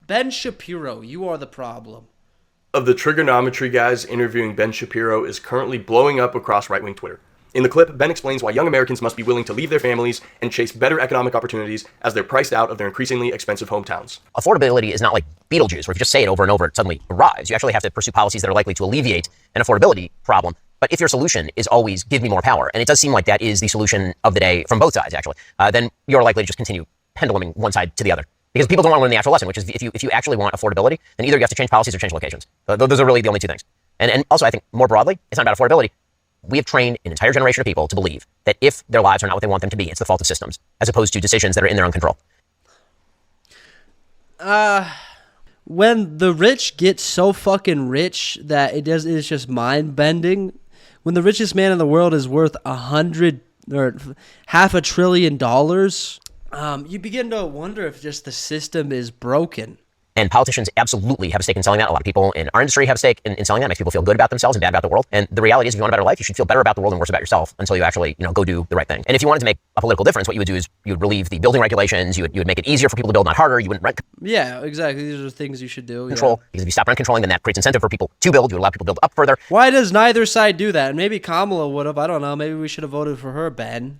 Ben Shapiro, you are the problem. Of the trigonometry guys interviewing Ben Shapiro is currently blowing up across right-wing Twitter. In the clip, Ben explains why young Americans must be willing to leave their families and chase better economic opportunities as they're priced out of their increasingly expensive hometowns. Affordability is not like Beetlejuice, where if you just say it over and over, it suddenly arrives. You actually have to pursue policies that are likely to alleviate an affordability problem. But if your solution is always give me more power, and it does seem like that is the solution of the day from both sides, actually, then you're likely to just continue penduluming one side to the other. Because people don't want to learn the actual lesson, which is if you actually want affordability, then either you have to change policies or change locations. Those are really the only two things. And also, I think more broadly, it's not about affordability. We have trained an entire generation of people to believe that if their lives are not what they want them to be, it's the fault of systems, as opposed to decisions that are in their own control. When the rich get so fucking rich that it's just mind-bending, when the richest man in the world is worth $100 or $500 billion, you begin to wonder if just the system is broken. And politicians absolutely have a stake in selling that. A lot of people in our industry have a stake in selling that. It makes people feel good about themselves and bad about the world. And the reality is, if you want a better life, you should feel better about the world and worse about yourself until you actually, go do the right thing. And if you wanted to make a political difference, what you would do is you would relieve the building regulations. You would make it easier for people to build, not harder. You wouldn't rent. Yeah, exactly. These are the things you should do. Control. Because if you stop rent controlling, then that creates incentive for people to build. You would allow people to build up further. Why does neither side do that? And maybe Kamala would have. I don't know. Maybe we should have voted for her, Ben.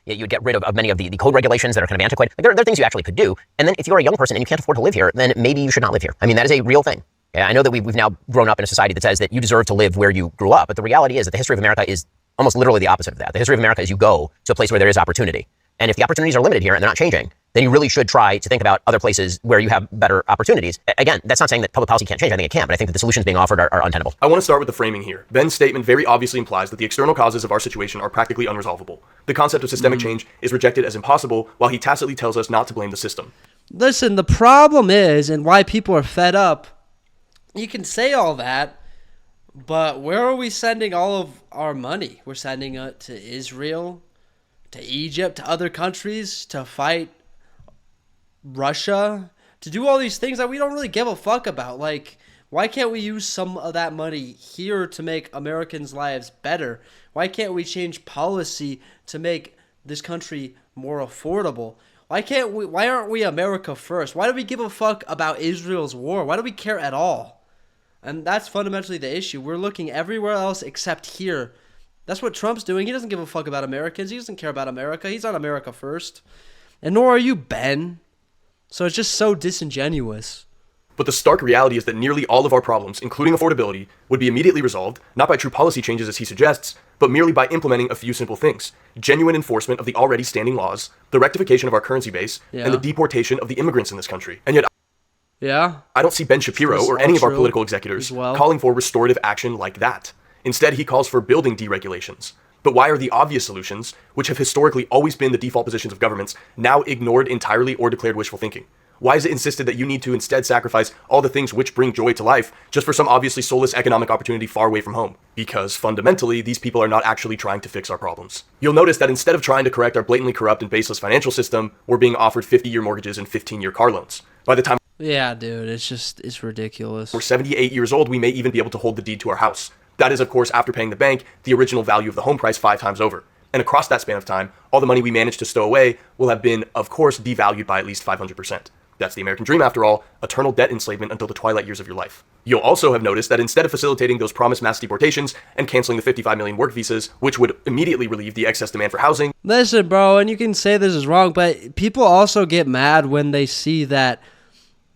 You would get rid of many of the code regulations that are kind of antiquated. Like there are things you actually could do. And then if you're a young person and you can't afford to live here, then maybe you should not live here. I mean, that is a real thing. Yeah, I know that we've now grown up in a society that says that you deserve to live where you grew up. But the reality is that the history of America is almost literally the opposite of that. The history of America is you go to a place where there is opportunity. And if the opportunities are limited here and they're not changing, then you really should try to think about other places where you have better opportunities. Again, that's not saying that public policy can't change. I think it can, but I think that the solutions being offered are untenable. I want to start with the framing here. Ben's statement very obviously implies that the external causes of our situation are practically unresolvable. The concept of systemic change is rejected as impossible, while he tacitly tells us not to blame the system. Listen, the problem is, and why people are fed up, you can say all that, but where are we sending all of our money? We're sending it to Israel, to Egypt, to other countries, to fight Russia, to do all these things that we don't really give a fuck about. Like, why can't we use some of that money here to make Americans' lives better? Why can't we change policy to make this country more affordable? Why aren't we America first? Why do we give a fuck about Israel's war? Why do we care at all? And that's fundamentally the issue. We're looking everywhere else except here. That's what Trump's doing. He doesn't give a fuck about Americans. He doesn't care about America. He's not America first. And nor are you, Ben. So it's just so disingenuous. But the stark reality is that nearly all of our problems, including affordability, would be immediately resolved, not by true policy changes as he suggests, but merely by implementing a few simple things. Genuine enforcement of the already standing laws, the rectification of our currency base, and the deportation of the immigrants in this country. And yet, I don't see Ben Shapiro or any of our political executors calling for restorative action like that. Instead, he calls for building deregulations. But why are the obvious solutions, which have historically always been the default positions of governments, now ignored entirely or declared wishful thinking? Why is it insisted that you need to instead sacrifice all the things which bring joy to life just for some obviously soulless economic opportunity far away from home? Because fundamentally, these people are not actually trying to fix our problems. You'll notice that instead of trying to correct our blatantly corrupt and baseless financial system, we're being offered 50-year mortgages and 15-year car loans. By the time dude, it's ridiculous. we're 78 years old, we may even be able to hold the deed to our house. That is, of course, after paying the bank the original value of the home price 5 times over. And across that span of time, all the money we managed to stow away will have been, of course, devalued by at least 500%. That's the American dream, after all, eternal debt enslavement until the twilight years of your life. You'll also have noticed that instead of facilitating those promised mass deportations and canceling the 55 million work visas, which would immediately relieve the excess demand for housing. Listen, bro, and you can say this is wrong, but people also get mad when they see that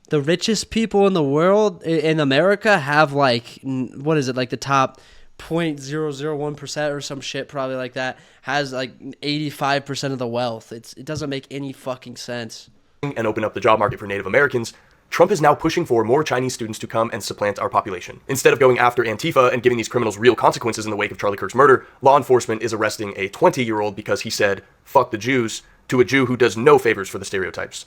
the richest people in the world, in America, have like, what is it, like the top 0.001% or some shit probably like that, has like 85% of the wealth. It doesn't make any fucking sense. And open up the job market for Native Americans, Trump is now pushing for more Chinese students to come and supplant our population. Instead of going after Antifa and giving these criminals real consequences in the wake of Charlie Kirk's murder, law enforcement is arresting a 20-year-old because he said, "Fuck the Jews," to a Jew who does no favors for the stereotypes.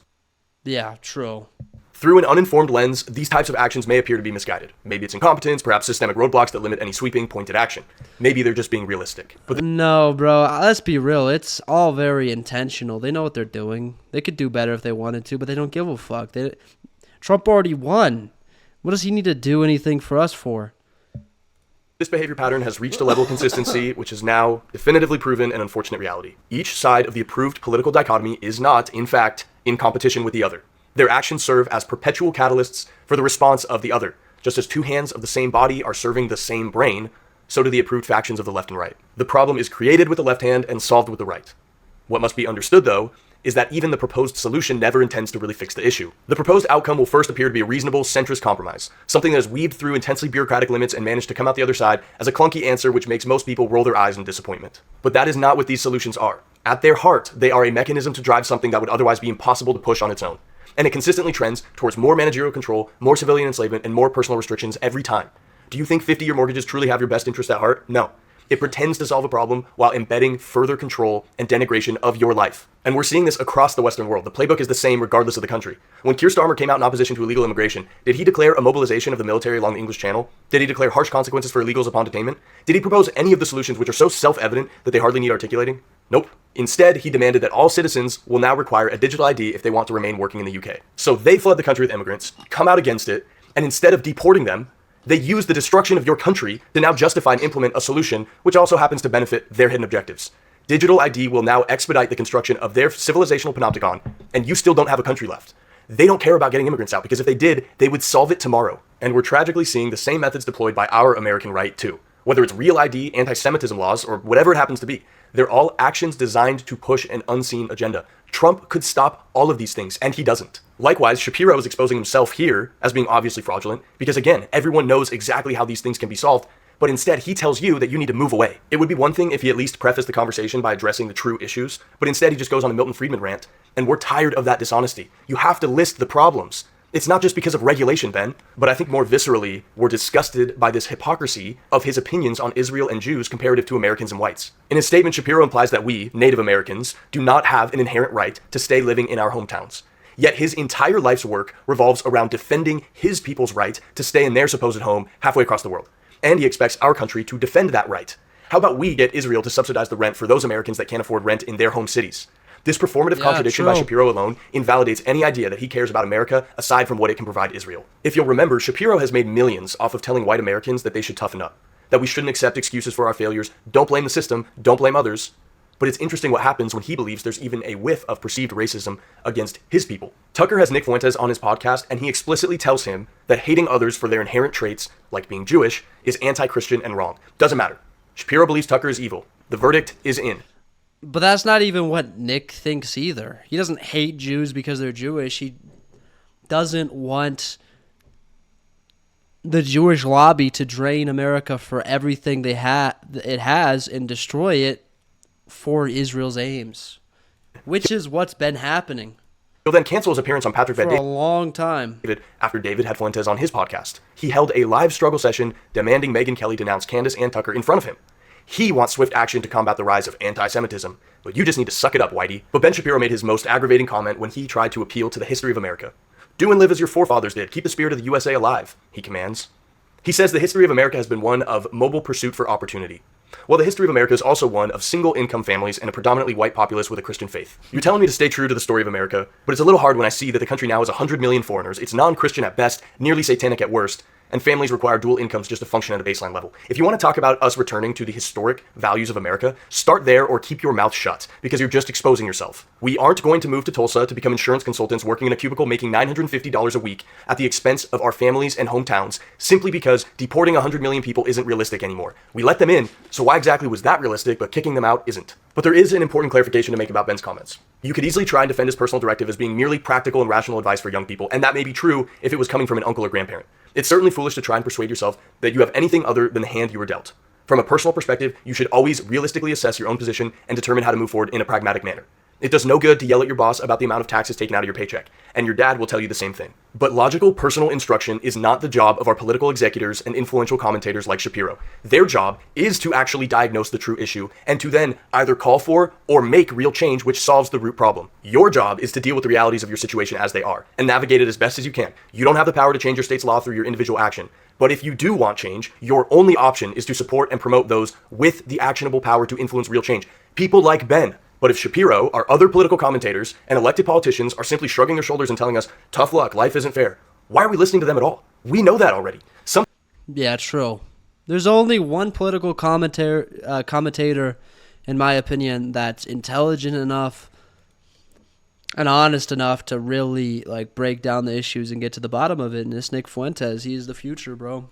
Yeah, true. Through an uninformed lens, these types of actions may appear to be misguided. Maybe it's incompetence, perhaps systemic roadblocks that limit any sweeping, pointed action. Maybe they're just being realistic. But no, bro, let's be real. It's all very intentional. They know what they're doing. They could do better if they wanted to, but they don't give a fuck. Trump already won. What does he need to do anything for us for? This behavior pattern has reached a level of consistency which is now definitively proven an unfortunate reality. Each side of the approved political dichotomy is not, in fact, in competition with the other. Their actions serve as perpetual catalysts for the response of the other. Just as two hands of the same body are serving the same brain, so do the approved factions of the left and right. The problem is created with the left hand and solved with the right. What must be understood, though, is that even the proposed solution never intends to really fix the issue. The proposed outcome will first appear to be a reasonable, centrist compromise, something that has weaved through intensely bureaucratic limits and managed to come out the other side as a clunky answer which makes most people roll their eyes in disappointment. But that is not what these solutions are. At their heart, they are a mechanism to drive something that would otherwise be impossible to push on its own. And it consistently trends towards more managerial control, more civilian enslavement, and more personal restrictions every time. Do you think 50-year mortgages truly have your best interest at heart? No. It pretends to solve a problem while embedding further control and denigration of your life. And we're seeing this across the Western world. The playbook is the same regardless of the country. When Keir Starmer came out in opposition to illegal immigration, did he declare a mobilization of the military along the English Channel? Did he declare harsh consequences for illegals upon detainment? Did he propose any of the solutions which are so self-evident that they hardly need articulating? Nope. Instead, he demanded that all citizens will now require a digital ID if they want to remain working in the UK. So they flood the country with immigrants, come out against it, and instead of deporting them, they use the destruction of your country to now justify and implement a solution which also happens to benefit their hidden objectives. Digital ID will now expedite the construction of their civilizational panopticon, and you still don't have a country left. They don't care about getting immigrants out, because if they did, they would solve it tomorrow. And we're tragically seeing the same methods deployed by our American right too. Whether it's real ID, anti-Semitism laws, or whatever it happens to be, they're all actions designed to push an unseen agenda. Trump could stop all of these things, and he doesn't. Likewise, Shapiro is exposing himself here as being obviously fraudulent, because again, everyone knows exactly how these things can be solved, but instead he tells you that you need to move away. It would be one thing if he at least prefaced the conversation by addressing the true issues, but instead he just goes on a Milton Friedman rant, and we're tired of that dishonesty. You have to list the problems. It's not just because of regulation, Ben, but I think more viscerally, we're disgusted by this hypocrisy of his opinions on Israel and Jews comparative to Americans and whites. In his statement, Shapiro implies that we, Native Americans, do not have an inherent right to stay living in our hometowns. Yet his entire life's work revolves around defending his people's right to stay in their supposed home halfway across the world. And he expects our country to defend that right. How about we get Israel to subsidize the rent for those Americans that can't afford rent in their home cities? This performative contradiction by Shapiro alone invalidates any idea that he cares about America aside from what it can provide Israel. If you'll remember, Shapiro has made millions off of telling white Americans that they should toughen up, that we shouldn't accept excuses for our failures, don't blame the system, don't blame others. But it's interesting what happens when he believes there's even a whiff of perceived racism against his people. Tucker has Nick Fuentes on his podcast, and he explicitly tells him that hating others for their inherent traits, like being Jewish, is anti-Christian and wrong. Doesn't matter. Shapiro believes Tucker is evil. The verdict is in. But that's not even what Nick thinks either. He doesn't hate Jews because they're Jewish. He doesn't want the Jewish lobby to drain America for everything it has and destroy it for Israel's aims, which is what's been happening. He'll then cancel his appearance on Patrick Bet for a long time. After David had Fuentes on his podcast. He held a live struggle session demanding Megyn Kelly denounce Candace and Tucker in front of him. He wants swift action to combat the rise of anti-Semitism, but you just need to suck it up, Whitey. But Ben Shapiro made his most aggravating comment when he tried to appeal to the history of America. Do and live as your forefathers did. Keep the spirit of the USA alive, he commands. He says the history of America has been one of mobile pursuit for opportunity. Well, the history of America is also one of single-income families and a predominantly white populace with a Christian faith. You're telling me to stay true to the story of America, but it's a little hard when I see that the country now has 100 million foreigners, it's non-Christian at best, nearly satanic at worst, and families require dual incomes just to function at a baseline level. If you want to talk about us returning to the historic values of America, start there or keep your mouth shut, because you're just exposing yourself. We aren't going to move to Tulsa to become insurance consultants working in a cubicle making $950 a week at the expense of our families and hometowns, simply because deporting 100 million people isn't realistic anymore. We let them in, so why exactly was that realistic, but kicking them out isn't? But there is an important clarification to make about Ben's comments. You could easily try and defend his personal directive as being merely practical and rational advice for young people, and that may be true if it was coming from an uncle or grandparent. It's certainly foolish to try and persuade yourself that you have anything other than the hand you were dealt. From a personal perspective, you should always realistically assess your own position and determine how to move forward in a pragmatic manner. It does no good to yell at your boss about the amount of taxes taken out of your paycheck, and your dad will tell you the same thing. But logical personal instruction is not the job of our political executors and influential commentators like Shapiro. Their job is to actually diagnose the true issue and to then either call for or make real change which solves the root problem. Your job is to deal with the realities of your situation as they are and navigate it as best as you can. You don't have the power to change your state's law through your individual action. But if you do want change, your only option is to support and promote those with the actionable power to influence real change. People like Ben. But if Shapiro, our other political commentators, and elected politicians are simply shrugging their shoulders and telling us, tough luck, life isn't fair, why are we listening to them at all? We know that already. Yeah, true. There's only one political commentator, in my opinion, that's intelligent enough and honest enough to really like break down the issues and get to the bottom of it. And this Nick Fuentes, he's the future, bro.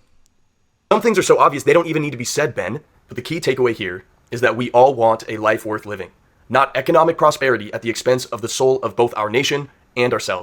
Some things are so obvious they don't even need to be said, Ben. But the key takeaway here is that we all want a life worth living, not economic prosperity at the expense of the soul of both our nation and ourselves.